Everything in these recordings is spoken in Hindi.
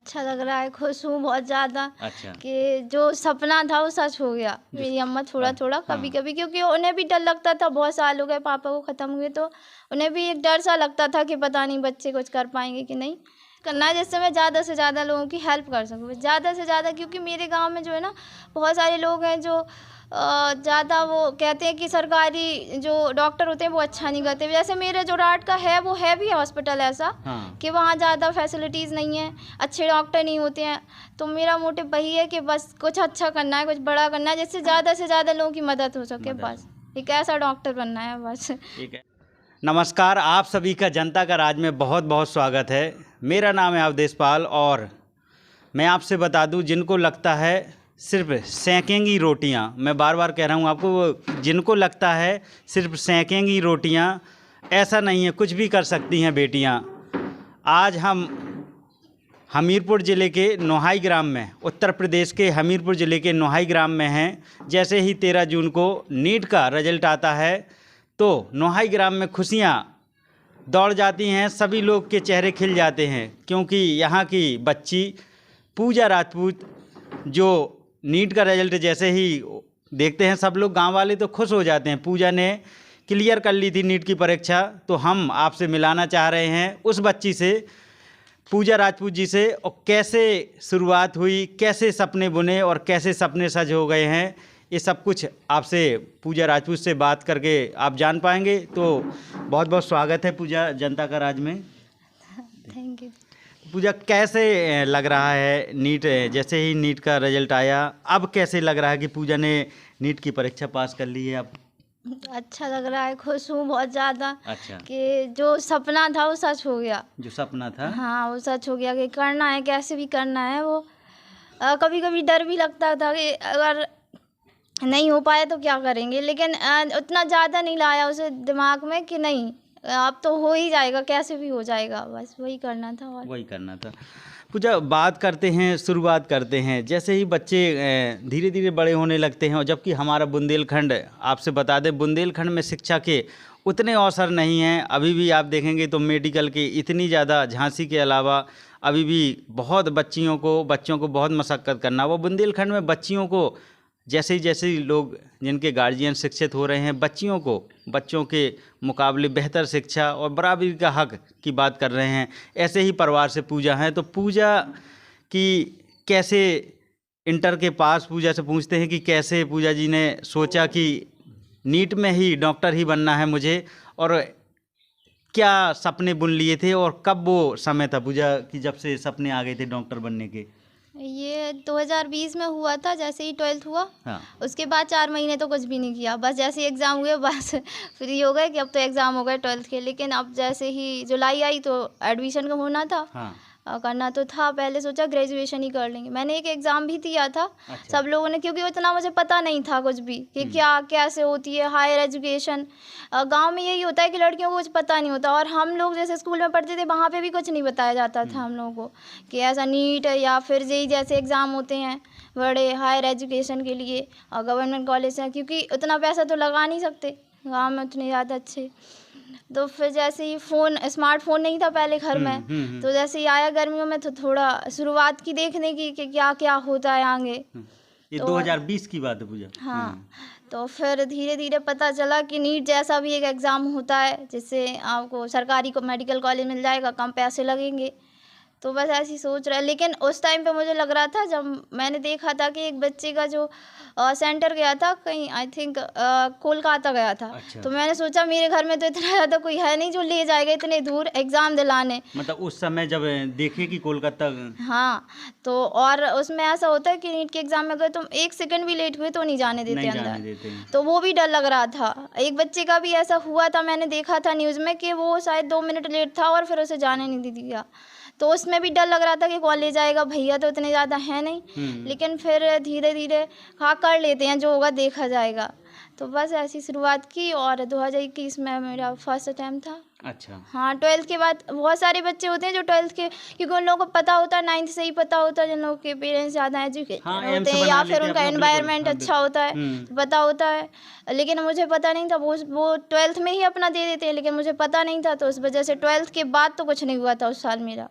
अच्छा लग रहा है, खुश हूँ बहुत ज़्यादा। अच्छा। कि जो सपना था वो सच हो गया। मेरी अम्मा थोड़ा थोड़ा कभी कभी, क्योंकि उन्हें भी डर लगता था, बहुत साल हो गए पापा को ख़त्म हुए, तो उन्हें भी एक डर सा लगता था कि पता नहीं बच्चे कुछ कर पाएंगे कि नहीं। करना है जिससे मैं ज़्यादा से ज़्यादा लोगों की हेल्प कर सकूँ, ज़्यादा से ज़्यादा, क्योंकि मेरे गांव में जो है ना, बहुत सारे लोग हैं जो ज़्यादा वो कहते हैं कि सरकारी जो डॉक्टर होते हैं वो अच्छा नहीं करते। जैसे मेरे जो राट का है वो है भी हॉस्पिटल ऐसा कि वहाँ ज़्यादा फैसिलिटीज़ नहीं है, अच्छे डॉक्टर नहीं होते हैं। तो मेरा मोटिव वही है कि बस कुछ अच्छा करना है, कुछ बड़ा करना है, जिससे ज़्यादा से ज़्यादा लोगों की मदद हो सके। बस एक ऐसा डॉक्टर बनना है बस। ठीक है। नमस्कार, आप सभी का जनता का राज में बहुत बहुत स्वागत है। मेरा नाम है अवधेश पाल और मैं आपसे बता दूं, जिनको लगता है सिर्फ सेकेंगी रोटियां, मैं बार बार कह रहा हूं आपको, जिनको लगता है सिर्फ सेकेंगी रोटियां, ऐसा नहीं है, कुछ भी कर सकती हैं बेटियां। आज हम हमीरपुर ज़िले के नोहाई ग्राम में, उत्तर प्रदेश के हमीरपुर ज़िले के नोहाई ग्राम में हैं। जैसे ही 13 जून को नीट का रिजल्ट आता है तो नोहाई ग्राम में खुशियाँ दौड़ जाती हैं, सभी लोग के चेहरे खिल जाते हैं, क्योंकि यहाँ की बच्ची पूजा राजपूत, जो नीट का रिजल्ट जैसे ही देखते हैं सब लोग, गांव वाले तो खुश हो जाते हैं। पूजा ने क्लियर कर ली थी नीट की परीक्षा, तो हम आपसे मिलाना चाह रहे हैं उस बच्ची से, पूजा राजपूत जी से, और कैसे शुरुआत हुई, कैसे सपने बुने और कैसे सपने सच हो गए हैं, ये सब कुछ आपसे पूजा राजपूत से बात करके आप जान पाएंगे। तो बहुत बहुत स्वागत है पूजा जनता का राज में। Thank you. पूजा, कैसे लग रहा है नीट, जैसे ही नीट का रिजल्ट आया, अब कैसे लग रहा है कि पूजा ने नीट की परीक्षा पास कर ली है अब? अच्छा लग रहा है, खुश हूँ बहुत ज़्यादा। अच्छा। कि जो सपना था वो सच हो गया। जो सपना था, हाँ, वो सच हो गया कि करना है, कैसे भी करना है वो। कभी कभी डर भी लगता था कि अगर नहीं हो पाया तो क्या करेंगे, लेकिन उतना ज़्यादा नहीं लाया उसे दिमाग में कि नहीं, अब तो हो ही जाएगा, कैसे भी हो जाएगा, बस वही करना था। और वही करना था। पूजा, बात करते हैं, शुरुआत करते हैं, जैसे ही बच्चे धीरे धीरे बड़े होने लगते हैं, और जबकि हमारा बुंदेलखंड, आपसे बता दें, बुंदेलखंड में शिक्षा के उतने अवसर नहीं हैं। अभी भी आप देखेंगे तो मेडिकल की इतनी ज़्यादा, झांसी के अलावा अभी भी बहुत बच्चों को बहुत मशक्क़त करना। वो बुंदेलखंड में बच्चियों को जैसे ही लोग, जिनके गार्जियन शिक्षित हो रहे हैं, बच्चों के मुकाबले बेहतर शिक्षा और बराबरी का हक की बात कर रहे हैं। ऐसे ही परिवार से पूजा है, तो पूजा की कैसे, इंटर के पास पूजा से पूछते हैं कि कैसे पूजा जी ने सोचा कि नीट में ही डॉक्टर ही बनना है मुझे, और क्या सपने बुन लिए थे, और कब वो समय था पूजा कि जब से सपने आ गए थे डॉक्टर बनने के? ये 2020 में हुआ था, जैसे ही 12th हुआ। हाँ। उसके बाद 4 महीने तो कुछ भी नहीं किया, बस जैसे ही एग्ज़ाम हुए बस फ्री हो गए कि अब तो एग्ज़ाम हो गए 12th के। लेकिन अब जैसे ही जुलाई आई तो एडमिशन का होना था। हाँ। करना तो था, पहले सोचा ग्रेजुएशन ही कर लेंगे। मैंने एक एग्ज़ाम भी दिया था। अच्छा। सब लोगों ने, क्योंकि उतना मुझे पता नहीं था कुछ भी कि क्या कैसे होती है हायर एजुकेशन। गांव में यही होता है कि लड़कियों को कुछ पता नहीं होता, और हम लोग जैसे स्कूल में पढ़ते थे वहाँ पे भी कुछ नहीं बताया जाता था हम लोगों को कि ऐसा नीट या फिर जेईई जैसे एग्ज़ाम होते हैं बड़े हायर एजुकेशन के लिए, और गवर्नमेंट कॉलेज हैं, क्योंकि उतना पैसा तो लगा नहीं सकते गाँव में उतने ज़्यादा अच्छे। तो फिर जैसे ही स्मार्टफोन नहीं था पहले घर में, तो जैसे ही आया गर्मियों में तो थोड़ा शुरुआत की देखने की कि क्या क्या होता है आगे। ये तो 2020 की बात है पूजा। हाँ, तो फिर धीरे धीरे पता चला कि नीट जैसा भी एक एग्ज़ाम होता है, जिससे आपको सरकारी को मेडिकल कॉलेज मिल जाएगा, कम पैसे लगेंगे। तो बस ऐसी सोच रहा है। लेकिन उस टाइम पे मुझे लग रहा था, जब मैंने देखा था कि एक बच्चे का जो सेंटर गया था कहीं, आई थिंक कोलकाता गया था। अच्छा। तो मैंने सोचा मेरे घर में तो इतना ज़्यादा कोई है नहीं जो ले जाएगा इतने दूर एग्ज़ाम दिलाने। मतलब उस समय जब देखे कि कोलकाता, हाँ, तो और उसमें ऐसा होता है कि नीट के एग्ज़ाम में अगर तुम 1 सेकंड भी लेट हुए तो नहीं जाने देते नहीं अंदर। जाने देते हैं। तो वो भी डर लग रहा था। एक बच्चे का भी ऐसा हुआ था, मैंने देखा था न्यूज़ में कि वो शायद 2 मिनट लेट था और फिर उसे जाने नहीं दे दिया। तो उसमें भी डर लग रहा था कि कौन ले जाएगा, भैया तो इतने ज़्यादा हैं नहीं। लेकिन फिर धीरे धीरे हाँ कर लेते हैं, जो होगा देखा जाएगा। तो बस ऐसी शुरुआत की, और 2021 में मेरा फर्स्ट अटैम्प्ट था। अच्छा। हाँ, 12th के बाद बहुत सारे बच्चे होते हैं जो 12th के, क्योंकि उन लोगों को पता होता है, 9th से ही पता होता है, जिन लोगों के पेरेंट्स ज़्यादा एजुकेटेड होते हैं या फिर उनका एनवायरनमेंट अच्छा होता है, तो पता होता है। लेकिन मुझे पता नहीं था, वो 12th में ही अपना दे देते हैं, लेकिन मुझे पता नहीं था, तो उस वजह से 12th के बाद तो कुछ नहीं हुआ था उस साल मेरा।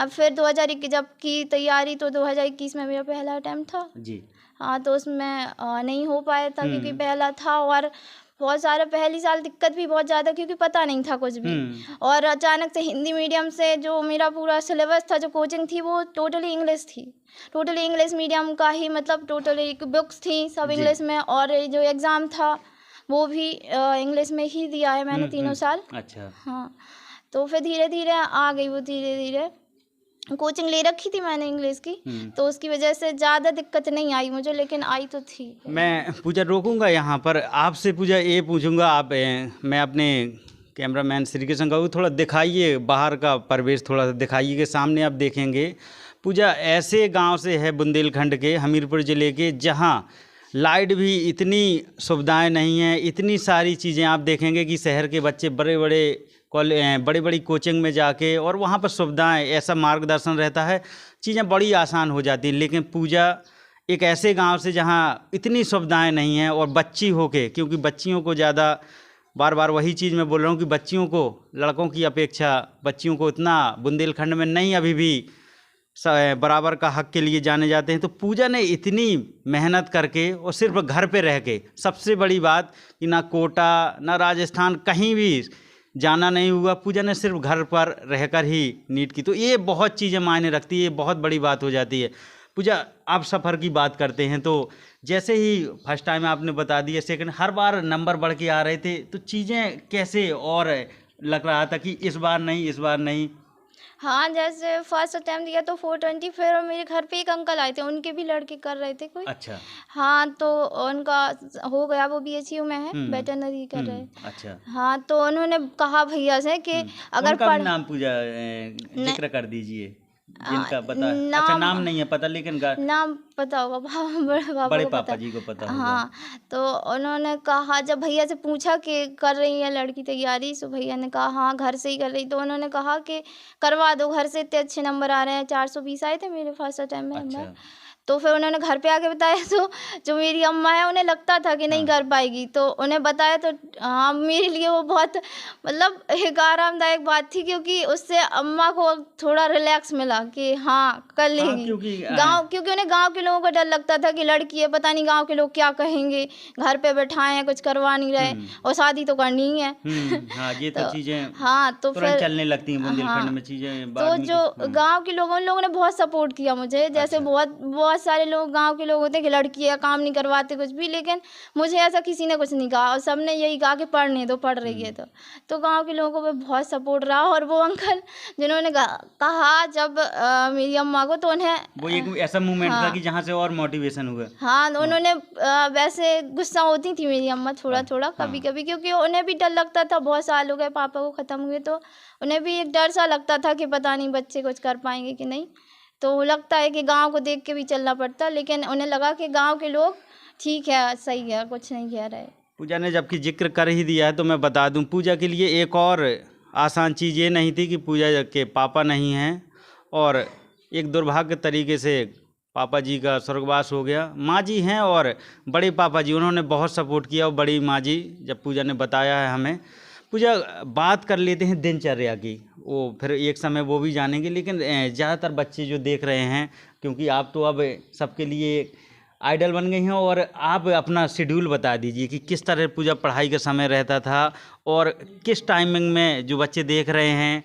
फिर 2021 जब की तैयारी, तो 2021 में मेरा पहला अटेम्प्ट था। जी। हाँ, तो उसमें नहीं हो पाया था क्योंकि पहला था, और बहुत सारा पहली साल दिक्कत भी बहुत ज़्यादा, क्योंकि पता नहीं था कुछ भी। और अचानक से हिंदी मीडियम से जो मेरा पूरा सिलेबस था, जो कोचिंग थी, वो टोटली इंग्लिश थी। टोटली इंग्लिश मीडियम का ही, मतलब टोटली बुक्स थी सब इंग्लिश में, और ये जो एग्ज़ाम था वो भी इंग्लिश में ही दिया है मैंने तीनों साल। अच्छा। हाँ, तो फिर धीरे धीरे आ गई वो, धीरे धीरे कोचिंग ले रखी थी मैंने इंग्लिश की, तो उसकी वजह से ज़्यादा दिक्कत नहीं आई मुझे, लेकिन आई तो थी। मैं पूजा रोकूंगा यहाँ पर, आपसे पूजा ये पूछूंगा, आप मैं अपने कैमरामैन श्री कृष्ण का थोड़ा दिखाइए बाहर का परिवेश, थोड़ा सा दिखाइए कि सामने आप देखेंगे पूजा ऐसे गांव से है बुंदेलखंड के, हमीरपुर ज़िले के, जहां लाइट भी इतनी सुविधाएं नहीं हैं, इतनी सारी चीज़ें आप देखेंगे कि शहर के बच्चे बड़े बड़ी कोचिंग में जाके, और वहाँ पर सुविधाएं, ऐसा मार्गदर्शन रहता है, चीज़ें बड़ी आसान हो जाती हैं। लेकिन पूजा एक ऐसे गांव से जहाँ इतनी सुविधाएं नहीं हैं, और बच्ची होके, क्योंकि बच्चियों को ज़्यादा, बार बार वही चीज़ मैं बोल रहा हूँ कि बच्चियों को, लड़कों की अपेक्षा बच्चियों को इतना बुंदेलखंड में नहीं अभी भी बराबर का हक के लिए जाने जाते हैं। तो पूजा ने इतनी मेहनत करके, और सिर्फ घर पे रह के, सबसे बड़ी बात कि ना कोटा ना राजस्थान कहीं भी जाना नहीं हुआ, पूजा ने सिर्फ घर पर रहकर ही नीट की। तो ये बहुत चीज़ें मायने रखती है, ये बहुत बड़ी बात हो जाती है। पूजा, आप सफ़र की बात करते हैं, तो जैसे ही फर्स्ट टाइम आपने बता दिया, सेकंड, हर बार नंबर बढ़ के आ रहे थे, तो चीज़ें कैसे, और लग रहा था कि इस बार नहीं। हाँ, जैसे फर्स्ट अटेम्प्ट दिया तो 420, फिर मेरे घर पे एक अंकल आए थे, उनके भी लड़के कर रहे थे कोई। अच्छा। हाँ, तो उनका हो गया, वो BHU में है, वेटरनरी कर रहे। अच्छा। हाँ, तो उन्होंने कहा भैया से कि अगर उनका नाम पूजा जिक्र कर दीजिए, जिनका पता है। अच्छा, नाम नहीं है पता, लेकिन नाम पता होगा, बड़े पापा जी को पता होगा। हाँ, तो उन्होंने कहा, जब भैया से पूछा कि कर रही है लड़की तैयारी, तो भैया ने कहा हाँ घर से ही कर रही, तो उन्होंने कहा कि करवा दो घर से, इतने अच्छे नंबर आ रहे हैं, 420 आए थे मेरे फर्स्ट अटेम्प्ट में नंबर। तो फिर उन्होंने घर पे आके बताया, तो जो मेरी अम्मा है उन्हें लगता था कि नहीं कर पाएगी, तो उन्हें बताया, तो हाँ मेरे लिए वो बहुत, मतलब एक आरामदायक बात थी, क्योंकि उससे अम्मा को थोड़ा रिलैक्स मिला कि हाँ कर लेगी। क्योंकि उन्हें गांव के लोगों को डर लगता था कि लड़की है, पता नहीं गांव के लोग क्या कहेंगे, घर पे बैठाए हैं, कुछ करवा नहीं रहे, और शादी तो करनी ही है। हाँ, ये तो चीजें हाँ, तो फिर चलने लगती हैं बुंदेलखंड में चीजें। तो जो गाँव के लोगों, उन लोगों ने बहुत सपोर्ट किया मुझे, जैसे बहुत सारे लोग, गांव के लोग होते हैं कि लड़की है, काम नहीं करवाते कुछ भी, लेकिन मुझे ऐसा किसी ने कुछ नहीं कहा, और सबने यही कहा कि पढ़ने दो, पढ़ रही है तो गांव के लोगों को बहुत सपोर्ट रहा। और वो अंकल जिन्होंने कहा जब मेरी अम्मा को, तो उन्हें वो एक ऐसा मोमेंट था कि जहाँ से और मोटिवेशन हुआ। हाँ, उन्होंने वैसे गुस्सा होती थी मेरी अम्मा थोड़ा कभी कभी, क्योंकि उन्हें भी डर लगता था, बहुत साल हो गए पापा को ख़त्म हुए, तो उन्हें भी एक डर सा लगता था कि पता नहीं बच्चे कुछ कर पाएंगे कि नहीं। तो लगता है कि गांव को देख के भी चलना पड़ता, लेकिन उन्हें लगा कि गांव के लोग ठीक है, सही है, कुछ नहीं कह रहे। पूजा ने जबकि जिक्र कर ही दिया है, तो मैं बता दूं, पूजा के लिए एक और आसान चीज़ ये नहीं थी कि पूजा के पापा नहीं हैं, और एक दुर्भाग्य तरीके से पापा जी का स्वर्गवास हो गया। माँ जी हैं, और बड़े पापा जी, उन्होंने बहुत सपोर्ट किया, और बड़ी माँ जी, जब पूजा ने बताया है हमें। पूजा, बात कर लेते हैं दिनचर्या की, वो फिर एक समय वो भी जानेंगे, लेकिन ज़्यादातर बच्चे जो देख रहे हैं, क्योंकि आप तो अब सबके लिए आइडल बन गई हैं, और आप अपना शेड्यूल बता दीजिए कि किस तरह पूजा पढ़ाई का समय रहता था, और किस टाइमिंग में जो बच्चे देख रहे हैं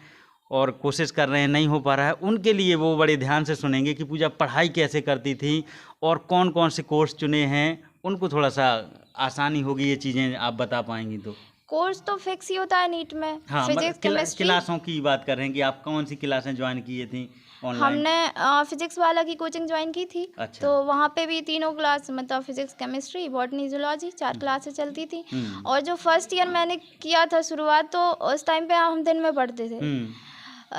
और कोशिश कर रहे हैं, नहीं हो पा रहा है, उनके लिए वो बड़े ध्यान से सुनेंगे कि पूजा पढ़ाई कैसे करती थी, और कौन कौन से कोर्स चुने हैं, उनको थोड़ा सा आसानी होगी ये चीज़ें आप बता पाएंगी तो। कोर्स तो फिक्स ही होता है नीट में। हाँ, फिजिक्स केमिस्ट्री। क्लासों की बात कर रहे हैं कि आप कौन सी क्लासें ज्वाइन किए थी ऑनलाइन? हमने फिजिक्स वाला की कोचिंग ज्वाइन की थी। अच्छा। तो वहाँ पे भी तीनों क्लास, मतलब फिजिक्स केमिस्ट्री बॉटनी जूलॉजी, 4 क्लासें चलती थी। और जो फर्स्ट ईयर मैंने किया था शुरुआत, तो उस टाइम पे हम दिन में पढ़ते थे।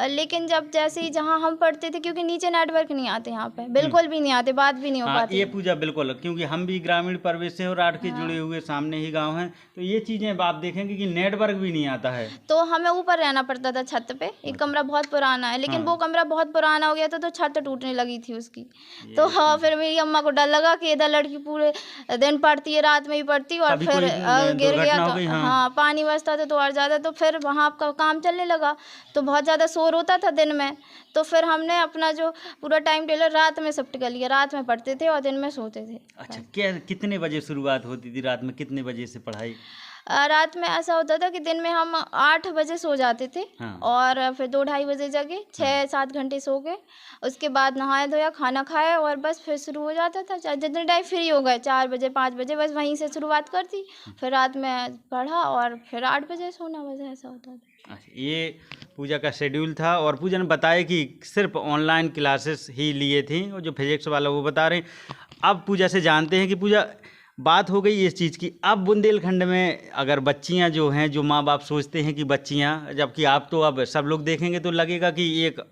लेकिन जब जैसे ही जहाँ हम पढ़ते थे, क्योंकि नीचे नेटवर्क नहीं आते यहाँ पे, बिल्कुल भी नहीं आते, बात भी नहीं हो पाती। ये पूजा बिल्कुल, क्योंकि हम भी ग्रामीण परिवेश से और राठ के जुड़े हुए सामने ही गांव हैं, तो ये चीज़ें आप देखेंगे कि नेटवर्क भी नहीं आता है। तो हमें ऊपर रहना पड़ता था छत पे। एक कमरा बहुत पुराना है, लेकिन वो कमरा बहुत पुराना हो गया था, तो छत टूटने लगी थी उसकी। तो हाँ, फिर मेरी अम्मा को डर लगा कि इधर लड़की पूरे दिन पढ़ती है, रात में भी पढ़ती, और फिर गिर गया तो हाँ पानी बरसता था तो और ज़्यादा, तो फिर वहाँ आपका काम चलने लगा, तो बहुत ज़्यादा शोर होता था दिन में, तो फिर हमने अपना जो पूरा टाइम टेबल रात में शिफ्ट कर लिया। रात में पढ़ते थे और दिन में सोते थे। अच्छा, क्या कितने बजे शुरुआत होती थी रात में, कितने बजे से पढ़ाई? रात में ऐसा होता था कि दिन में हम 8 बजे सो जाते थे। हाँ। और फिर 2-2:30 बजे जगे, 6-7 घंटे सो गए। उसके बाद नहाया धोया, खाना खाया और बस फिर शुरू हो जाता था। जितने टाइम फ्री हो गए, 4 बजे 5 बजे, बस वहीं से शुरुआत कर दी। फिर रात में पढ़ा और फिर 8 बजे सोना, बस ऐसा होता था। अच्छा, ये पूजा का शेड्यूल था। और पूजा ने बताया कि सिर्फ ऑनलाइन क्लासेस ही लिए थी, और जो फिजिक्स वाला वो बता रहे हैं। अब पूजा से जानते हैं कि पूजा, बात हो गई इस चीज़ की, अब बुंदेलखंड में अगर बच्चियां जो हैं, जो माँ बाप सोचते हैं कि बच्चियां, जबकि आप तो अब सब लोग देखेंगे तो लगेगा कि एक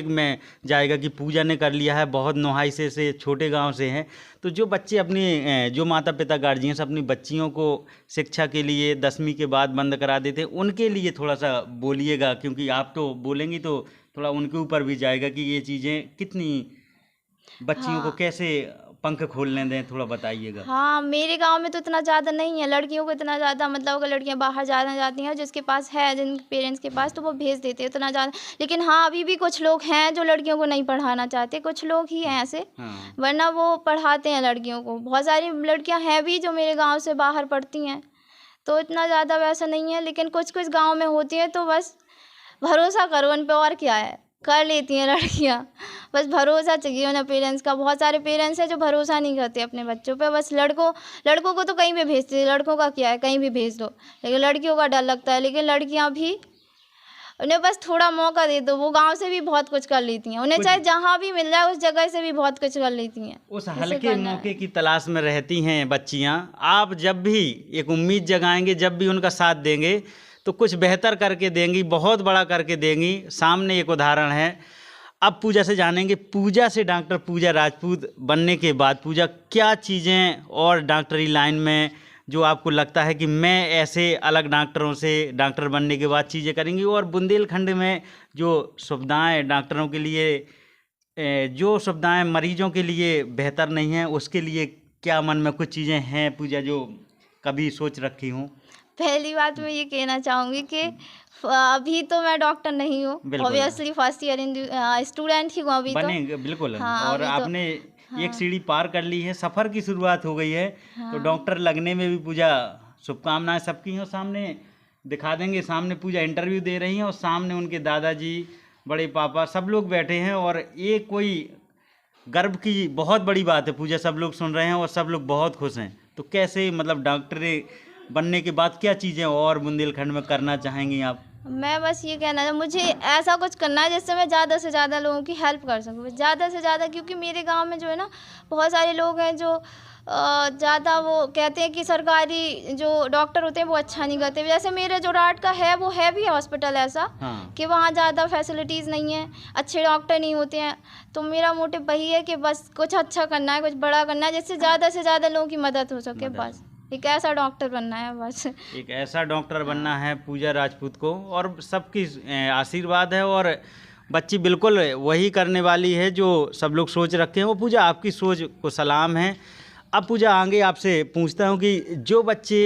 में जाएगा कि पूजा ने कर लिया है, बहुत नोहाई से छोटे गांव से हैं। तो जो बच्चे अपनी, जो माता पिता गार्जियंस अपनी बच्चियों को शिक्षा के लिए 10वीं के बाद बंद करा देते हैं, उनके लिए थोड़ा सा बोलिएगा, क्योंकि आप तो बोलेंगी तो थोड़ा उनके ऊपर भी जाएगा कि ये चीज़ें कितनी बच्चियों को हाँ। कैसे पंख खोलने दें, थोड़ा बताइएगा। हाँ, मेरे गांव में तो इतना ज़्यादा नहीं है लड़कियों को, इतना ज़्यादा मतलब अगर लड़कियां बाहर ज़्यादा जाती हैं, जिसके पास है, जिन पेरेंट्स के पास, तो वो भेज देते हैं इतना ज़्यादा। लेकिन हाँ, अभी भी कुछ लोग हैं जो लड़कियों को नहीं पढ़ाना चाहते, कुछ लोग ही हैं ऐसे, हाँ। वरना वो पढ़ाते हैं लड़कियों को। बहुत सारी लड़कियां हैं भी जो मेरे गाँव से बाहर पढ़ती हैं, तो इतना ज़्यादा वैसा नहीं है। लेकिन कुछ कुछ गाँव में होती हैं, तो बस भरोसा करो उन पे, और क्या है, कर लेती हैं लड़कियां। बस भरोसा चाहिए उन्हें पेरेंट्स का। बहुत सारे पेरेंट्स हैं जो भरोसा नहीं करते अपने बच्चों पे। बस लड़कों को तो कहीं भी भेजते हैं, लड़कों का क्या है, कहीं भी भेज दो। लेकिन लड़कियों का डर लगता है। लेकिन लड़कियां भी, उन्हें बस थोड़ा मौका दे दो, वो गांव से भी बहुत कुछ कर लेती हैं। उन्हें चाहे जहाँ भी मिल जाए उस जगह से भी बहुत कुछ कर लेती हैं। उस जैसे हल्के करना है। मौके की तलाश में रहती हैं बच्चियां। आप जब भी एक उम्मीद जगाएंगे, जब भी उनका साथ देंगे, तो कुछ बेहतर करके देंगी, बहुत बड़ा करके देंगी। सामने एक उदाहरण है। अब पूजा से जानेंगे, पूजा से डॉक्टर पूजा राजपूत बनने के बाद पूजा क्या चीज़ें और डॉक्टरी लाइन में जो आपको लगता है कि मैं ऐसे अलग डॉक्टरों से डॉक्टर बनने के बाद चीज़ें करेंगी, और बुंदेलखंड में जो सुविधाएं डॉक्टरों के लिए, जो सुविधाएं मरीजों के लिए बेहतर नहीं हैं, उसके लिए क्या मन में कुछ चीज़ें हैं पूजा जो कभी सोच रखी हूँ? पहली बात मैं ये कहना चाहूँगी कि अभी तो मैं डॉक्टर नहीं हूँ। बिल्कुल। ऑब्वियसली फर्स्ट ईयर स्टूडेंट ही हूँ अभी तो। बनेंगे बिल्कुल। हाँ, और अभी तो। आपने एक हाँ। सीढ़ी पार कर ली है, सफ़र की शुरुआत हो गई है। तो हाँ। डॉक्टर लगने में भी पूजा शुभकामनाएं सबकी हैं। सामने दिखा देंगे, सामने पूजा इंटरव्यू दे रही हैं और सामने उनके दादाजी, बड़े पापा, सब लोग बैठे हैं। और ये कोई गर्व की बहुत बड़ी बात है पूजा, सब लोग सुन रहे हैं और सब लोग बहुत खुश हैं। तो कैसे, मतलब डॉक्टर बनने के बाद क्या चीज़ें और बुंदेलखंड में करना चाहेंगी आप? मैं बस ये कहना है, मुझे ऐसा कुछ करना है जिससे मैं ज़्यादा से ज़्यादा लोगों की हेल्प कर सकूँ, ज़्यादा से ज़्यादा। क्योंकि मेरे गांव में जो है ना, बहुत सारे लोग हैं जो ज़्यादा वो कहते हैं कि सरकारी जो डॉक्टर होते हैं वो अच्छा नहीं करते। जैसे मेरे जो राट का है, वो है भी हॉस्पिटल ऐसा। हाँ। कि वहाँ ज़्यादा फैसिलिटीज़ नहीं है, अच्छे डॉक्टर नहीं होते हैं। तो मेरा मोटिव वही है कि बस कुछ अच्छा करना है, कुछ बड़ा करना है, जिससे ज़्यादा से ज़्यादा लोगों की मदद हो सके। बस एक ऐसा डॉक्टर बनना है बस। एक ऐसा डॉक्टर बनना है पूजा राजपूत को, और सबकी आशीर्वाद है। और बच्ची बिल्कुल वही करने वाली है जो सब लोग सोच रखे हैं। वो पूजा, आपकी सोच को सलाम है। अब पूजा आगे आपसे पूछता हूँ कि जो बच्चे,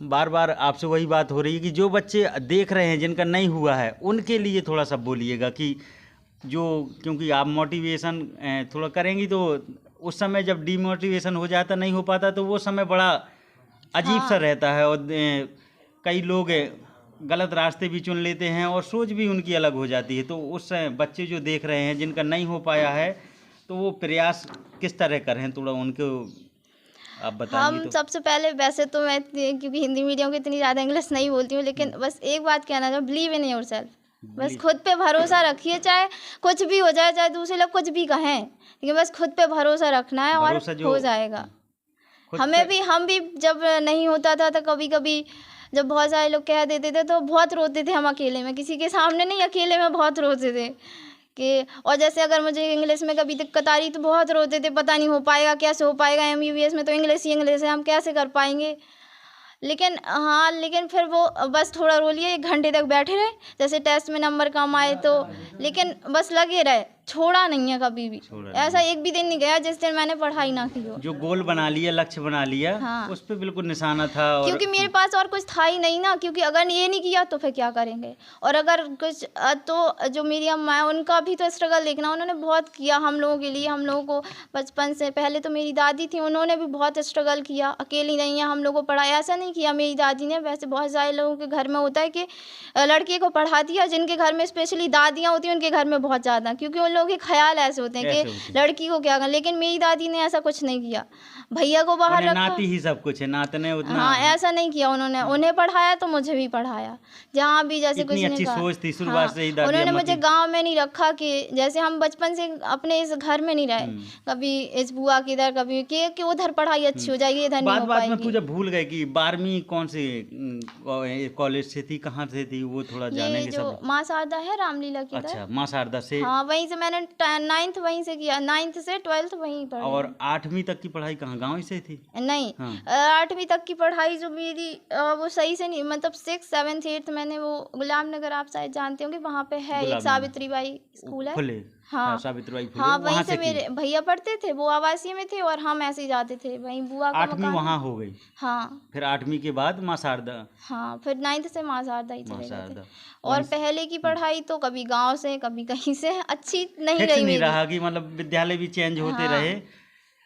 बार बार आपसे वही बात हो रही है कि जो बच्चे देख रहे हैं जिनका नहीं हुआ है, उनके लिए थोड़ा सा बोलिएगा कि जो, क्योंकि आप मोटिवेशन थोड़ा करेंगी तो उस समय जब डीमोटिवेशन हो जाता, नहीं हो पाता, तो वो समय बड़ा अजीब सा रहता है। और कई लोग गलत रास्ते भी चुन लेते हैं और सोच भी उनकी अलग हो जाती है। तो उस बच्चे जो देख रहे हैं जिनका नहीं हो पाया है, तो वो प्रयास किस तरह करें, थोड़ा उनको आप बताएंगी हम तो। सबसे पहले, वैसे तो मैं क्योंकि हिंदी मीडियम की इतनी ज़्यादा इंग्लिश नहीं बोलती हूँ, लेकिन बस एक बात कहना चाहूँ, बिलीव इन योर सेल्फ। बस खुद पे भरोसा रखिए, चाहे कुछ भी हो जाए, चाहे दूसरे लोग कुछ भी कहें, लेकिन बस खुद पे भरोसा रखना है और हो जाएगा। हम भी जब नहीं होता था तो कभी कभी जब बहुत सारे लोग कह देते थे तो बहुत रोते थे हम अकेले में, किसी के सामने नहीं, अकेले में बहुत रोते थे कि, और जैसे अगर मुझे इंग्लिश में कभी दिक्कत आ रही तो बहुत रोते थे, पता नहीं हो पाएगा, कैसे हो पाएगा, MBBS में तो इंग्लिश ही इंग्लिश है, हम कैसे कर पाएंगे। लेकिन फिर वो बस थोड़ा रो लिए, 1 घंटे तक बैठे रहे, जैसे टेस्ट में नंबर कम आए तो, लेकिन बस लगे रहे छोड़ा नहीं है कभी भी। छोड़ा ऐसा एक भी दिन नहीं गया जिस दिन मैंने पढ़ाई ना की हो। जो गोल बना लिया, लक्ष्य बना लिया, हाँ। उस पे बिल्कुल निशाना था। और क्योंकि मेरे पास और कुछ था ही नहीं ना, क्योंकि अगर ये नहीं किया तो फिर क्या करेंगे। और अगर कुछ तो जो मेरी अम्मा है उनका भी तो स्ट्रगल देखना, उन्होंने बहुत किया हम लोगों के लिए। हम लोगों को बचपन से पहले तो मेरी दादी थी, उन्होंने भी बहुत स्ट्रगल किया, अकेली नहीं है, हम लोग को पढ़ाया। ऐसा नहीं किया मेरी दादी ने, वैसे बहुत सारे लोगों के घर में होता है कि लड़के को पढ़ा दिया, जिनके घर में स्पेशली दादियाँ होती हैं उनके घर में बहुत ज़्यादा, क्योंकि उन लोगों के ख्याल ऐसे होते हैं कि लड़की को क्या करना। लेकिन मेरी दादी ने ऐसा कुछ नहीं किया, भैया को बाहर उन्हें रखा। नाती ही सब कुछ है, नातने उतना। हाँ, ऐसा नहीं किया उन्होंने, उन्हें पढ़ाया तो मुझे भी पढ़ाया, जहाँ भी जैसे कुछ इतनी ने अच्छी कहा। सोच थी शुरुआत से ही दादी उन्होंने अम्मा मुझे की। गांव में नहीं रखा कि जैसे हम बचपन से अपने इस घर में नहीं रहे, कभी इस बुआ के इधर, कभी कि उधर पढ़ाई अच्छी हो जाएगी, इधर नहीं बात हो बात में पाएगी। पूजा भूल गए कि 12वीं कौन से कॉलेज से थी, कहाँ से थी, वो थोड़ा ये जानेंगे जो सब। माँ शारदा है रामलीला की इधर। अच्छा, माँ शारदा से। हाँ, वहीं से मैंने 9th वहीं से किया, 9th से 12th वहीं पढ़ी। और 8वीं तक की पढ़ाई कहाँ, गाँव ही से थी? नहीं, हाँ। 8वीं तक की पढ़ाई जो मेरी वो सही से नहीं, मतलब 6th 7th 8th मैंने वो गुलाम नगर, आप शायद जानते होंगे, वहाँ पे है एक गुलाम सावित्रीबाई स्कूल है। खुले। हाँ, सावित्रीबाई फुले, हाँ, वहाँ वहीं से से की। मेरे भैया पढ़ते थे, वो आवासीय में थे और हम ऐसे ही जाते थे, वहीं बुआ का 8वीं मकान। वहाँ हो गई। हाँ, फिर 8वीं के बाद माँ शारदा। हाँ, फिर 9th से माँ शारदा ही माँ चले गए थे। शारदा और पहले की पढ़ाई तो कभी गांव से कभी कहीं से अच्छी नहीं फिक्स रही नहीं मेरी। रहा कि मतलब विद्यालय भी चेंज होते हाँ। रहे।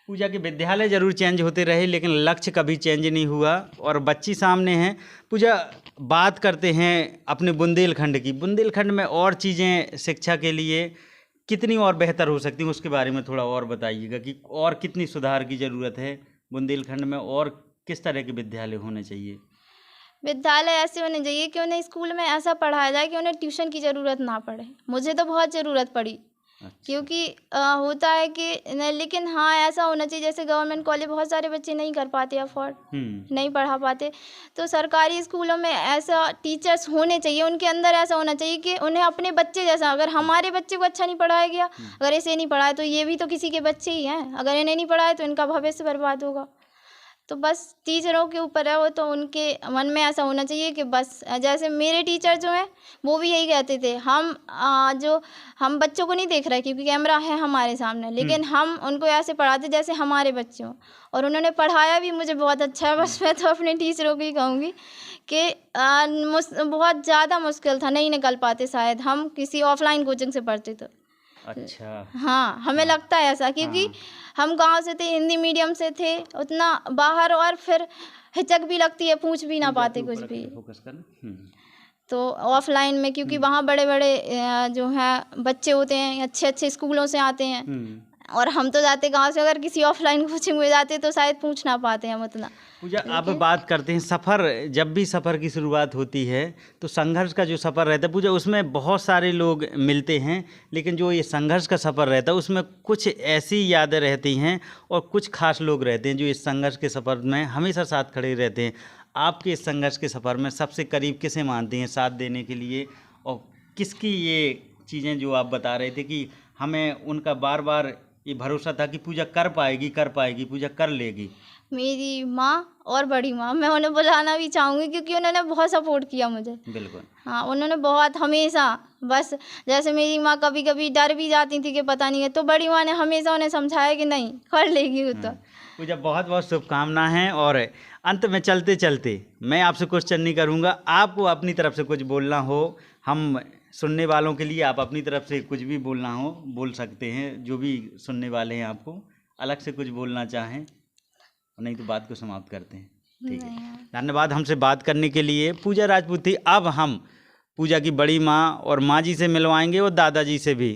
पूजा के विद्यालय जरूर चेंज होते रहे, लेकिन लक्ष्य कभी चेंज नहीं हुआ। और बच्ची सामने है। पूजा, बात करते हैं अपने बुंदेलखंड की। बुंदेलखंड में और चीज़ें शिक्षा के लिए कितनी और बेहतर हो सकती हैं, उसके बारे में थोड़ा और बताइएगा कि और कितनी सुधार की ज़रूरत है बुंदेलखंड में, और किस तरह के विद्यालय होने चाहिए। विद्यालय ऐसे होने चाहिए कि उन्हें स्कूल में ऐसा पढ़ाया जाए कि उन्हें ट्यूशन की ज़रूरत ना पड़े। मुझे तो बहुत ज़रूरत पड़ी, क्योंकि होता है कि लेकिन हाँ, ऐसा होना चाहिए जैसे गवर्नमेंट कॉलेज बहुत सारे बच्चे नहीं कर पाते अफोर्ड, नहीं पढ़ा पाते, तो सरकारी स्कूलों में ऐसा टीचर्स होने चाहिए, उनके अंदर ऐसा होना चाहिए कि उन्हें अपने बच्चे जैसा, अगर हमारे बच्चे को अच्छा नहीं पढ़ाया गया, अगर इसे नहीं पढ़ाया तो ये भी तो किसी के बच्चे ही हैं, अगर इन्हें नहीं पढ़ाया तो इनका भविष्य बर्बाद होगा। तो बस टीचरों के ऊपर है वो, तो उनके मन में ऐसा होना चाहिए कि बस जैसे मेरे टीचर जो हैं वो भी यही कहते थे, हम बच्चों को नहीं देख रहे क्योंकि कैमरा है हमारे सामने, लेकिन हम उनको ऐसे पढ़ाते जैसे हमारे बच्चे हों, और उन्होंने पढ़ाया भी मुझे बहुत अच्छा है। बस मैं तो अपने टीचरों को ही कहूँगी कि बहुत ज़्यादा मुश्किल था, नहीं निकल पाते शायद हम किसी ऑफलाइन कोचिंग से पढ़ते तो। अच्छा। हाँ, हमें लगता है ऐसा, क्योंकि हम गांव से थे, हिंदी मीडियम से थे, उतना बाहर, और फिर हिचक भी लगती है, पूछ भी ना पाते कुछ भी। फोकस करना। तो ऑफलाइन में क्योंकि वहाँ बड़े बड़े जो हैं बच्चे होते हैं, अच्छे अच्छे स्कूलों से आते हैं, और हम तो जाते गांव से, अगर किसी ऑफलाइन कोचिंग में जाते तो शायद पूछ ना पाते हम उतना। पूजा, अब बात करते हैं सफ़र। जब भी सफ़र की शुरुआत होती है तो संघर्ष का जो सफ़र रहता है पूजा, उसमें बहुत सारे लोग मिलते हैं, लेकिन जो ये संघर्ष का सफ़र रहता है उसमें कुछ ऐसी यादें रहती हैं और कुछ खास लोग रहते हैं जो इस संघर्ष के सफ़र में हमेशा साथ खड़े रहते हैं। आपके इस संघर्ष के सफ़र में सबसे करीब किसे मानते हैं साथ देने के लिए, और किसकी ये चीज़ें जो आप बता रहे थे कि हमें उनका बार बार ये भरोसा था कि पूजा कर पाएगी, पूजा कर लेगी? मेरी माँ और बड़ी माँ, मैं उन्हें बुलाना भी चाहूँगी क्योंकि उन्होंने बहुत सपोर्ट किया मुझे। बिल्कुल। हाँ, उन्होंने बहुत, हमेशा, बस जैसे मेरी माँ कभी कभी डर भी जाती थी कि पता नहीं है, तो बड़ी माँ ने हमेशा उन्हें समझाया कि नहीं, कर लेगी वो तो। पूजा, बहुत बहुत शुभकामनाएं। और अंत में चलते चलते मैं आपसे क्वेश्चन नहीं करूँगा, आपको अपनी तरफ से कुछ बोलना हो, हम सुनने वालों के लिए आप अपनी तरफ से कुछ भी बोलना हो बोल सकते हैं, जो भी सुनने वाले हैं आपको अलग से कुछ बोलना चाहें, नहीं तो बात को समाप्त करते हैं। ठीक है, धन्यवाद हमसे बात करने के लिए। पूजा राजपूत थी। अब हम पूजा की बड़ी माँ और माँ जी से मिलवाएंगे और दादाजी से भी।